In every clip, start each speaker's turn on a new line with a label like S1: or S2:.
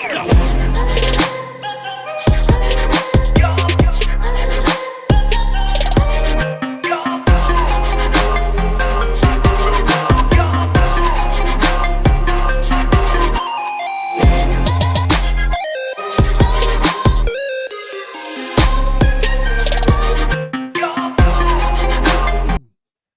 S1: Let's go.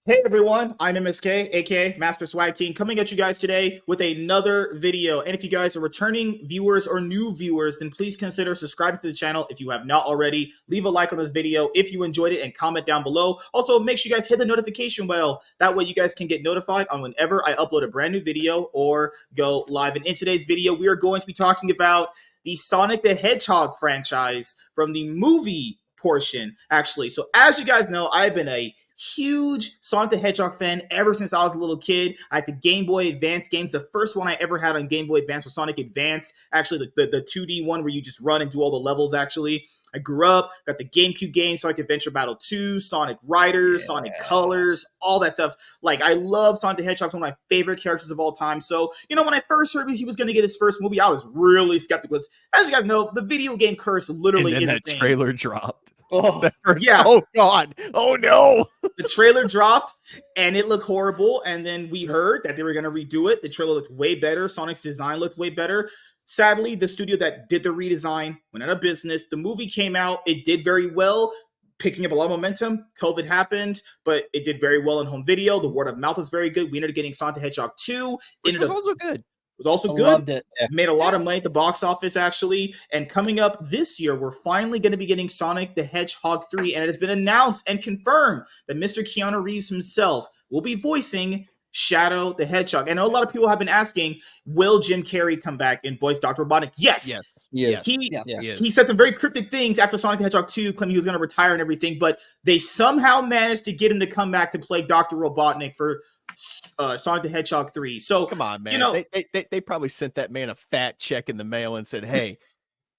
S2: Hey everyone, I'm MSK, aka Master Swag King, coming at you guys today with another video. And if you guys are returning viewers or new viewers, then please consider subscribing to the channel if you have not already. Leave a like on this video if you enjoyed it and comment down below. Also, make sure you guys hit the notification bell. That way you guys can get notified on whenever I upload a brand new video or go live. And in today's video, we are going to be talking about the Sonic the Hedgehog franchise from the movie portion, actually. So as you guys know, I've been a huge Sonic the Hedgehog fan ever since I was a little kid. I had the Game Boy Advance games. The first one I ever had on Game Boy Advance was Sonic Advance, actually the 2D one where you just run and do all the levels, actually. I grew up, got the GameCube game, Sonic Adventure Battle 2, Sonic Riders, Sonic Colors, all that stuff. Like, I love Sonic the Hedgehog, one of my favorite characters of all time. So, you know, when I first heard he was going to get his first movie, I was really skeptical. As you guys know, the video game curse literally is a thing.
S3: And then that trailer dropped.
S2: Oh,
S3: yeah. Oh, God. Oh, no.
S2: The trailer dropped, and it looked horrible. And then we heard that they were going to redo it. The trailer looked way better. Sonic's design looked way better. Sadly, the studio that did the redesign went out of business. The movie came out. It did very well, picking up a lot of momentum. COVID happened, but it did very well in home video. The word of mouth is very good. We ended up getting Sonic the Hedgehog 2.
S3: Which was also good.
S2: Was also good.
S4: Loved it.
S2: Made a lot of money at the box office, actually. And coming up this year, we're finally going to be getting Sonic the Hedgehog 3. And it has been announced and confirmed that Mr. Keanu Reeves himself will be voicing Shadow the Hedgehog. I know a lot of people have been asking, will Jim Carrey come back and voice Dr. Robotnik? Yes. He said some very cryptic things after Sonic the Hedgehog 2, claiming he was going to retire and everything, but they somehow managed to get him to come back to play Dr. Robotnik for Sonic the Hedgehog 3. So
S3: come on, man.
S2: You know,
S3: they probably sent that man a fat check in the mail and said, hey,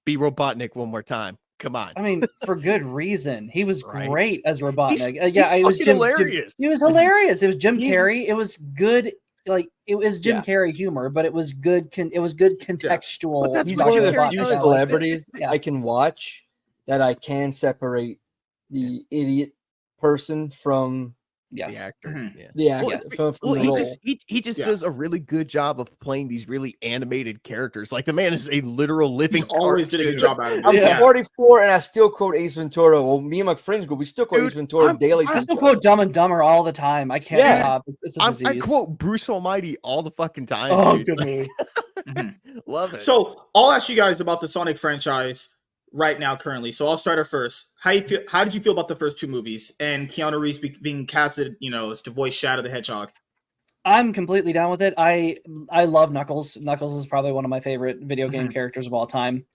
S3: be Robotnik one more time. Come on.
S4: I mean, for good reason. He was great as Robotnik.
S3: It was hilarious.
S4: He was hilarious. It was Jim Carrey. It was good. Like, it was Jim Carrey humor, but it was good. It was good contextual.
S5: But that's one of the few celebrities I can watch that I can separate the idiot person from
S3: the actor.
S4: Mm-hmm.
S5: The actor.
S3: He just does a really good job of playing these really animated characters. Like, the man is a literal living.
S2: He's always did a good job out of it.
S5: I'm 44 and I still quote Ace Ventura. Well, me and my friends go, we still quote Ace Ventura daily.
S4: I still quote Dumb and Dumber all the time. I can't stop. It's a disease.
S3: I quote Bruce Almighty all the fucking time.
S4: Oh, good movie.
S3: Love it.
S2: So I'll ask you guys about the Sonic franchise right now, currently. So I'll start it first. How did you feel about the first two movies and Keanu Reeves being casted, as to voice Shadow the Hedgehog?
S4: I'm completely down with it. I love Knuckles. Knuckles is probably one of my favorite video game characters of all time.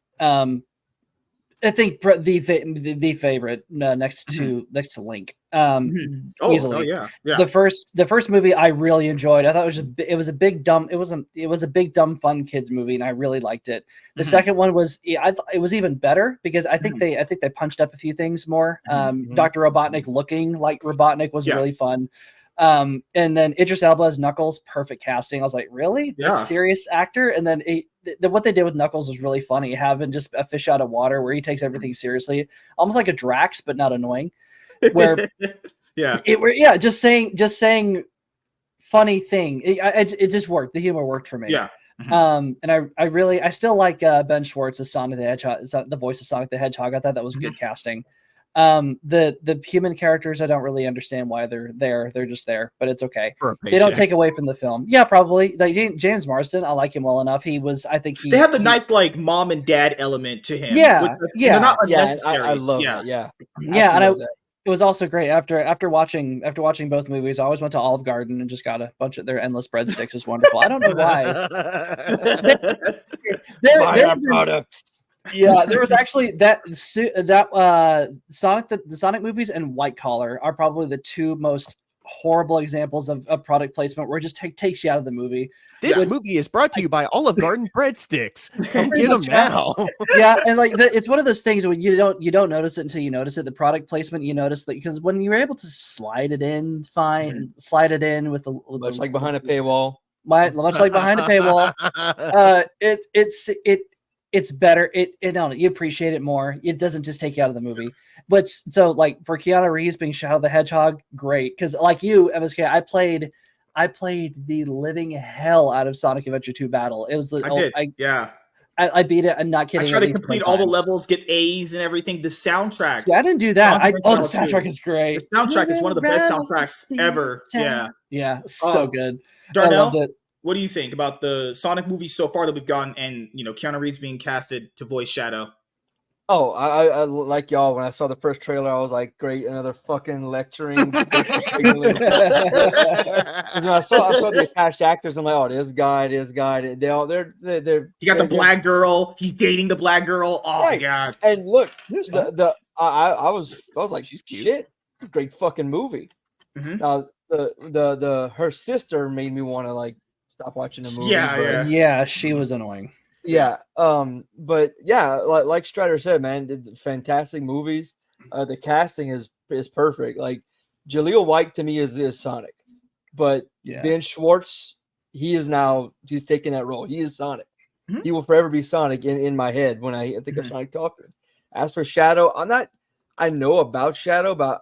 S4: I think the favorite next to Link. Easily. The first movie I really enjoyed. I thought it was a big dumb fun kids movie, and I really liked it. The second one was it was even better because I think they punched up a few things more. Dr. Robotnik looking like Robotnik was really fun. And then Idris Elba as Knuckles, perfect casting. I was like, really? This serious actor? And then what they did with Knuckles was really funny, having just a fish out of water where he takes everything seriously, almost like a Drax, but not annoying. Where just saying funny thing. It just worked. The humor worked for me. And I still like Ben Schwartz as Sonic the Hedgehog, the voice of Sonic the Hedgehog. I thought that was good casting. The human characters, I don't really understand why they're there. They're just there, but it's okay. They don't take away from the film. Yeah, probably. Like James Marsden, I like him well enough. They
S2: have the nice like mom and dad element to him.
S5: They're
S2: not unnecessary.
S5: I love that.
S4: It was also great after watching both movies. I always went to Olive Garden and just got a bunch of their endless breadsticks. Was wonderful. I don't know why.
S5: Buy our products.
S4: Yeah, there was actually the Sonic movies and White Collar are probably the two most horrible examples of product placement where it just takes you out of the movie.
S3: This movie is brought to you by Olive Garden breadsticks. Come get them now.
S4: Yeah, and like it's one of those things when you don't notice it until you notice it. The product placement, you notice that because when you're able to slide it in with
S5: much like behind a paywall.
S4: Much like behind a paywall. it's better. No, you appreciate it more. It doesn't just take you out of the movie. But so like for Keanu Reeves being Shadow the Hedgehog, great. Because like you, MSK, I played the living hell out of Sonic Adventure 2 Battle. It was I beat it. I'm not kidding.
S2: I tried to complete all the levels, get A's and everything. The soundtrack.
S4: See, I didn't do that. The soundtrack is great.
S2: The soundtrack is one of the best soundtracks ever.
S4: Yeah, so good.
S2: Darnell,
S4: I loved it.
S2: What do you think about the Sonic movies so far that we've gotten, and Keanu Reeves being casted to voice Shadow?
S5: Oh, I like y'all. When I saw the first trailer, I was like, "Great, another fucking lecturing." Because when I saw the attached actors, I'm like, "Oh, this guy." They're.
S2: He got the black girl. He's dating the black girl. Oh
S5: right.
S2: God!
S5: And look, I was like, "She's cute. Shit, great fucking movie."
S2: Mm-hmm.
S5: Now her sister made me want to like stop watching the movie.
S4: Yeah, she was annoying.
S5: Yeah. But yeah, like Strider said, man, fantastic movies. The casting is perfect. Like Jaleel White to me is Sonic, but Ben Schwartz, he's taking that role. He is Sonic. Mm-hmm. He will forever be Sonic in my head when I think of Sonic talking. As for Shadow, I know about Shadow, but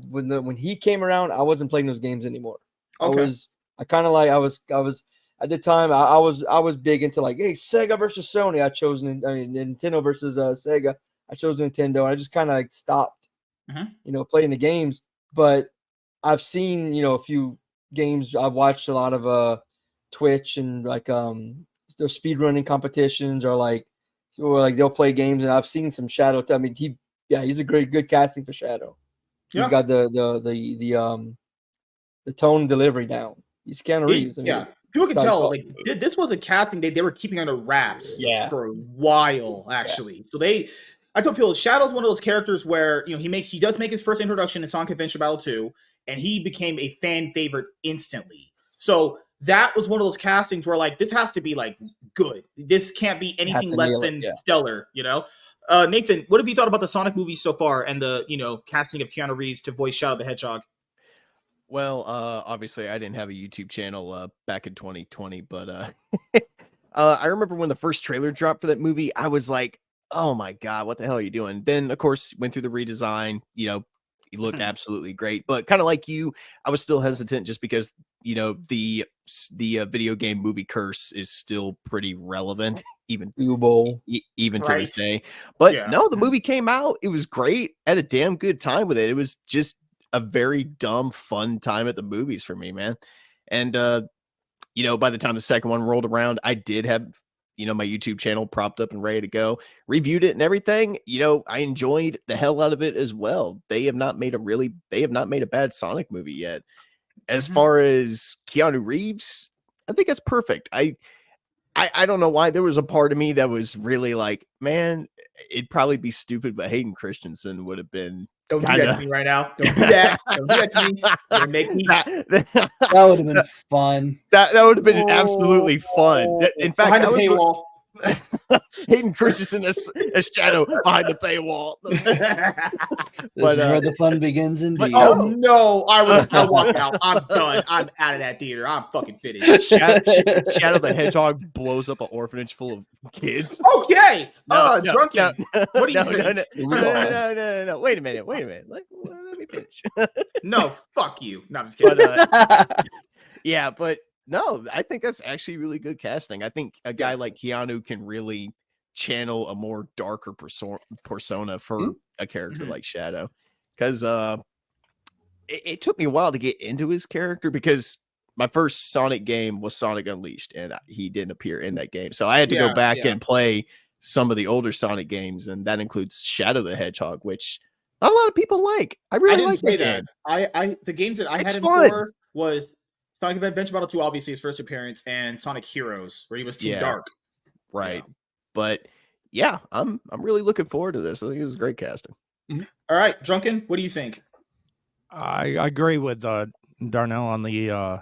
S5: when he came around, I wasn't playing those games anymore.
S2: Okay.
S5: I was at the time, I was big into like, hey, Sega versus Sony. I chose Nintendo versus Sega. I chose Nintendo. I just kind of like stopped, playing the games. But I've seen, a few games. I've watched a lot of Twitch and like the speedrunning competitions or they'll play games, and I've seen some Shadow. I mean, he's a good casting for Shadow. He's got the tone delivery down. He's Keanu Reeves.
S2: People can tell, like, this was a casting they were keeping under wraps for a while, actually. So I told people, Shadow's one of those characters where, he does make his first introduction in Sonic Adventure Battle 2, and he became a fan favorite instantly. So that was one of those castings where, like, this has to be, like, good. This can't be anything less than stellar, Nathan, what have you thought about the Sonic movies so far and the, casting of Keanu Reeves to voice Shadow the Hedgehog?
S3: Well, obviously I didn't have a YouTube channel back in 2020, but I remember when the first trailer dropped for that movie, I was like, oh my God, what the hell are you doing? Then, of course, went through the redesign, you look absolutely great. But kind of like you, I was still hesitant just because, the video game movie curse is still pretty relevant, even to this day. But no, the movie came out. It was great. I had a damn good time with it. It was just a very dumb, fun time at the movies for me, man. And, by the time the second one rolled around, I did have, my YouTube channel propped up and ready to go, reviewed it and everything. I enjoyed the hell out of it as well. They have not made a bad Sonic movie yet. As far as Keanu Reeves, I think that's perfect. I don't know why. There was a part of me that was really like, man, it'd probably be stupid, but Hayden Christensen would have been.
S2: Don't do that to me right now. Don't do that. Don't do that to me. It'll make me.
S4: That would have been fun.
S3: That would have been absolutely fun. In fact,
S2: behind the paywall.
S3: Hayden Christensen as Shadow behind the paywall.
S4: This is where the fun begins indeed.
S2: Oh no, I'll walk out. I'm done. I'm out of that theater. I'm fucking finished.
S3: Shadow the Hedgehog blows up an orphanage full of kids.
S2: Okay. Drunken. What do you think?
S3: No. Wait a minute. Let me finish.
S2: No, fuck you. No, I'm just kidding.
S3: But, but no, I think that's actually really good casting. I think a guy like Keanu can really channel a more darker persona for a character like Shadow. Because it took me a while to get into his character because my first Sonic game was Sonic Unleashed, and he didn't appear in that game. So I had to go back and play some of the older Sonic games, and that includes Shadow the Hedgehog, which not a lot of people like. I really like that game.
S2: The games that I had him for was Sonic Adventure Battle 2, obviously his first appearance, and Sonic Heroes, where he was Team Dark.
S3: Right. But yeah, I'm really looking forward to this. I think this is great casting.
S2: All right, Drunken, what do you think?
S1: I agree with Darnell on the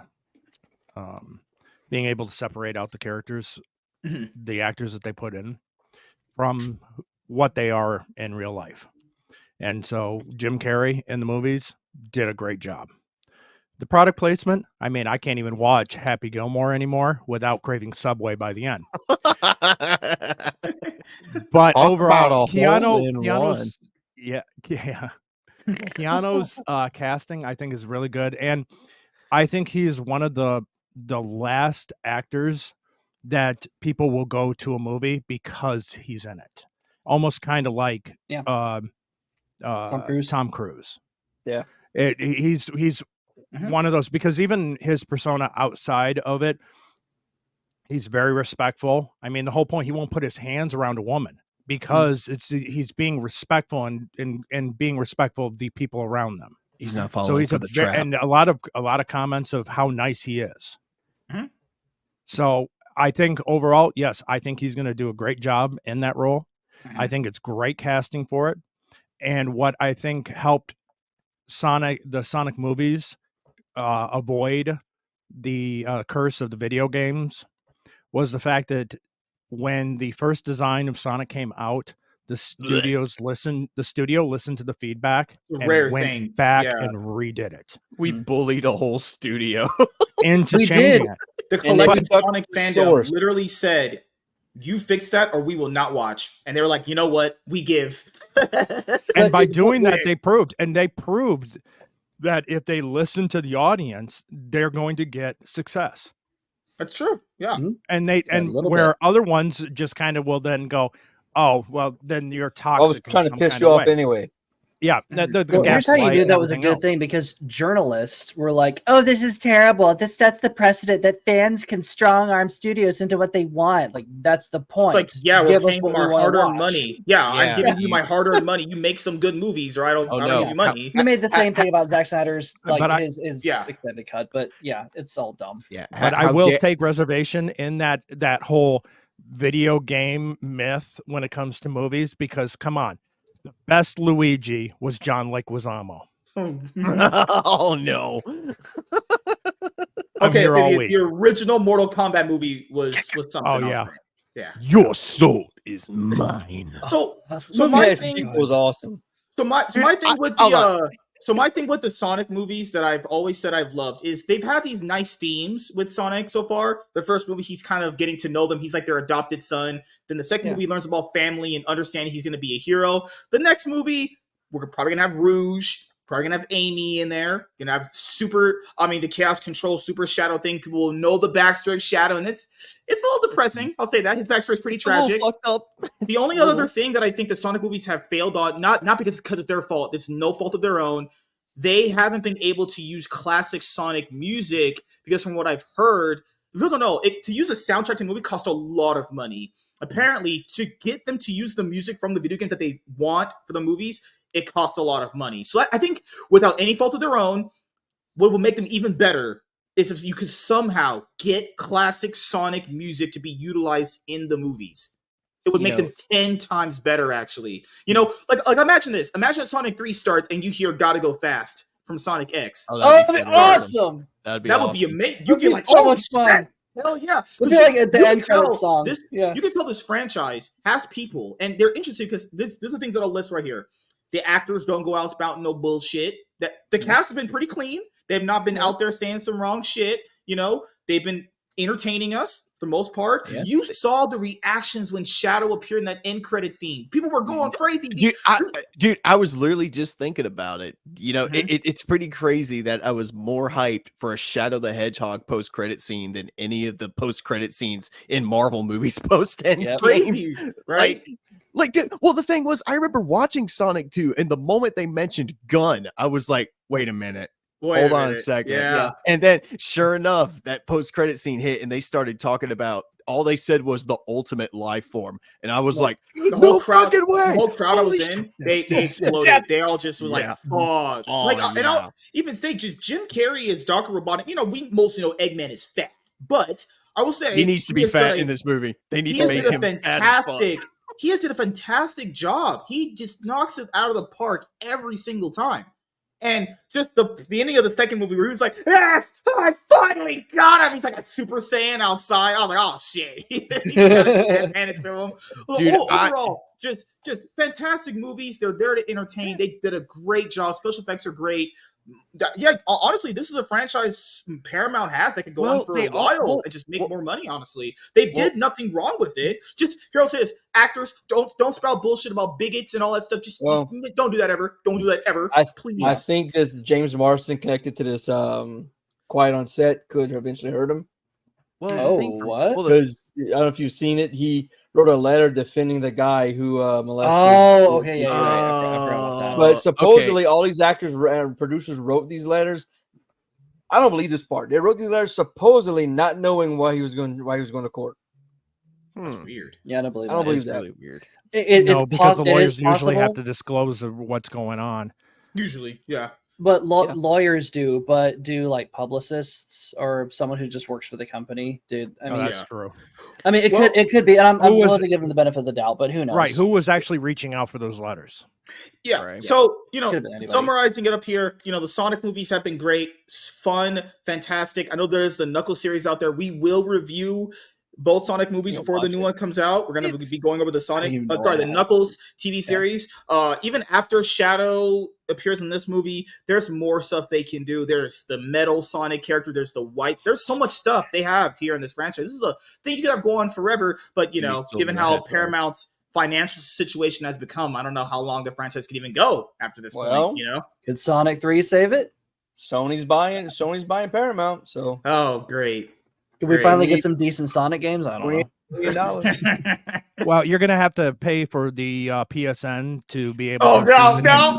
S1: being able to separate out the characters, the actors that they put in from what they are in real life. And so Jim Carrey in the movies did a great job. The product placement, I mean, I can't even watch Happy Gilmore anymore without craving Subway by the end. But
S3: Talk
S1: overall,
S3: about a hole in one.
S1: Keanu's Keanu's casting, I think, is really good, and I think he is one of the last actors that people will go to a movie because he's in it. Almost kind of like
S4: Tom Cruise.
S1: Tom Cruise.
S5: Yeah.
S1: He's one of those, because even his persona outside of it, he's very respectful. I mean, the whole point, he won't put his hands around a woman because he's being respectful and being respectful of the people around them.
S3: He's not
S1: So
S3: falling
S1: he's
S3: for the trap.
S1: and a lot of comments of how nice he is.
S2: Mhm.
S1: So I think overall, yes, I think he's going to do a great job in that role. I think it's great casting for it. And what I think helped the Sonic movies avoid the curse of the video games was the fact that when the first design of Sonic came out, the studio listened to the feedback
S2: It's a
S1: and
S2: rare
S1: went
S2: thing.
S1: back
S2: Yeah.
S1: and redid it
S3: We bullied a whole studio.
S1: into
S4: We
S1: changing
S4: did.
S1: it.
S2: The
S5: And they
S2: collective
S5: stuck
S2: Sonic
S5: to
S2: fandom
S5: source.
S2: literally said, "You fix that, or we will not watch." And they were like, "You know what? We give."
S1: And by
S4: But-
S1: doing that,
S2: weird.
S1: they proved that if they listen to the audience, they're going to get success.
S2: That's true. Yeah.
S1: And
S4: little
S1: where other ones just kind of will then go, oh, well, then you're toxic.
S5: I was
S1: in
S5: trying to
S1: some
S5: piss
S1: kind
S5: you
S1: of
S5: off
S1: way.
S5: anyway.
S1: Yeah, the
S4: Well, here's how you
S1: gaslight
S4: knew
S1: and
S4: that was a
S1: everything
S4: good
S1: else.
S4: thing, because journalists were like, "Oh, this is terrible. This sets the precedent that fans can strong arm studios into what they want." Like, that's the point.
S2: It's like, yeah, we're
S4: Give us
S2: paying
S4: what
S2: them
S4: we
S2: our
S4: wanna
S2: hard-earned
S4: watch.
S2: money. Yeah, I'm
S3: Yeah.
S2: giving you my hard-earned money. You make some good movies, or I don't give you money.
S4: You made the same thing about Zack Snyder's his
S2: Yeah.
S4: extended cut, but yeah, it's all dumb.
S3: Yeah,
S1: But I will take reservation in that whole video game myth when it comes to movies, because come on, the best Luigi was John Leguizamo.
S3: Oh no.
S1: I'm
S2: Okay,
S1: here all week.
S2: the original Mortal Kombat movie was something.
S1: Oh,
S2: else,
S1: yeah.
S2: man. Yeah.
S3: Your soul is mine.
S2: So
S4: So
S2: my
S5: That
S2: thing
S5: sequel was awesome.
S2: So my thing with
S3: hold
S2: my thing with the Sonic movies that I've always said I've loved is they've had these nice themes with Sonic so far. The first movie, he's kind of getting to know them. He's like their adopted son. Then the second movie, he learns about family and understanding he's going to be a hero. The next movie, we're probably going to have Rouge. Probably gonna have Amy in there. Gonna have the Chaos Control Super Shadow thing. People will know the backstory of Shadow, and it's a little depressing. I'll say that his backstory is pretty tragic.
S3: Fucked up.
S2: The only other thing that I think the Sonic movies have failed on, not because it's their fault, it's no fault of their own. They haven't been able to use classic Sonic music because, from what I've heard, people don't know, to use a soundtrack to a movie costs a lot of money. Apparently, to get them to use the music from the video games that they want for the movies, it costs a lot of money. So I think, without any fault of their own, what will make them even better is if you could somehow get classic Sonic music to be utilized in the movies. It would make them 10 times better, actually. Like imagine this. Imagine Sonic 3 starts and you hear Gotta Go Fast from Sonic X.
S4: Oh, that'd be awesome.
S3: That
S2: would be amazing.
S4: You'd be like, so much fun.
S2: Hell yeah.
S4: It'd be like at the end credit song.
S2: You can tell this franchise has people, and they're interested because this is the things that I'll list right here. The actors don't go out spouting no bullshit. That the cast has been pretty clean. They've not been out there saying some wrong shit. They've been entertaining us for the most part. Yeah. You saw the reactions when Shadow appeared in that end credit scene. People were going crazy.
S3: Dude, I was literally just thinking about it. It's pretty crazy that I was more hyped for a Shadow the Hedgehog post-credit scene than any of the post-credit scenes in Marvel movies post-Endgame.
S2: Crazy, right?
S3: Dude, well, the thing was, I remember watching Sonic 2, and the moment they mentioned gun, I was like, wait a minute. Hold on a second.
S2: Yeah.
S3: And then, sure enough, that post-credit scene hit, and they started talking about, all they said was the ultimate life form. And I was like,
S2: the whole crowd,
S3: fucking way.
S2: The whole crowd I was in, they exploded. They all just was like, fuck. And I'll even say, just Jim Carrey as Dr. Robotnik. We mostly know Eggman is fat, but I will say
S3: he needs to be fat in this movie. They need to make him fantastic.
S2: He has did a fantastic job. He just knocks it out of the park every single time. And just the ending of the second movie where he was like, I finally got him. He's like a Super Saiyan outside. I was like, oh shit. He handed to him.
S3: Dude,
S2: overall, just fantastic movies. They're there to entertain. They did a great job. Special effects are great. Yeah, honestly, this is a franchise Paramount has that could go on for a while and just make more money. Honestly, they did nothing wrong with it. Just Hero says, actors don't spout bullshit about bigots and all that stuff. Just don't do that ever. Don't do that ever, please.
S5: I think this James Marsden connected to this Quiet on Set could eventually hurt him.
S4: Well, what?
S5: Because I don't know if you've seen it. He wrote a letter defending the guy who molested.
S4: Oh, okay, yeah, you're right. I forgot about that.
S5: But supposedly, all these actors and producers wrote these letters. I don't believe this part. They wrote these letters supposedly not knowing why he was going to court.
S2: That's weird.
S4: Yeah, I don't believe
S5: that. I don't believe that.
S3: Really weird.
S1: No, because the lawyers usually have to disclose what's going on.
S2: Usually, yeah.
S4: But lawyers do, but do like publicists or someone who just works for the company, dude. I mean,
S1: that's true.
S4: I mean, it could be, and I'm willing to give them the benefit of the doubt, but who knows?
S1: Right? Who was actually reaching out for those letters?
S2: Yeah. Right. So summarizing it up here, the Sonic movies have been great, fun, fantastic. I know there's the Knuckles series out there. We will review both Sonic movies before the new one comes out. We're going to be going over the Knuckles TV series. Even after Shadow appears in this movie, there's more stuff they can do. There's the metal Sonic character. There's the white. There's so much stuff they have here in this franchise. This is a thing you could have go on forever, but given how Paramount's financial situation has become, I don't know how long the franchise can even go after this point.
S4: Could Sonic 3 save it?
S5: Sony's buying Paramount. So
S4: great. Can we finally get some decent Sonic games? I don't know.
S1: Well, you're gonna have to pay for the PSN to be able.
S2: Behind
S3: the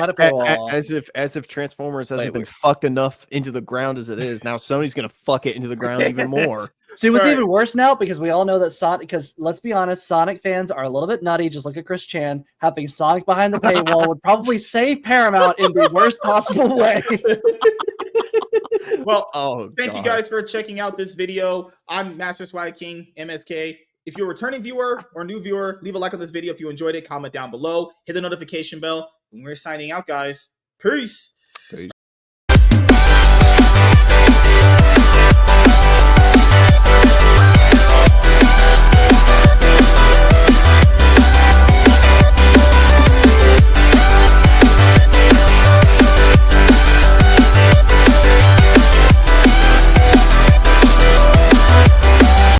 S3: paywall. As if Transformers hasn't been fucked enough into the ground as it is. Now Sony's gonna fuck it into the ground even more.
S4: See, what's even worse now, because we all know that Sonic. Because let's be honest, Sonic fans are a little bit nutty. Just look at Chris Chan. Having Sonic behind the paywall would probably save Paramount in the worst possible way.
S2: Well, thank you guys for checking out this video. I'm Master Swag King, MSK. If you're a returning viewer or new viewer, leave a like on this video if you enjoyed it. Comment down below. Hit the notification bell. And we're signing out, guys. Peace.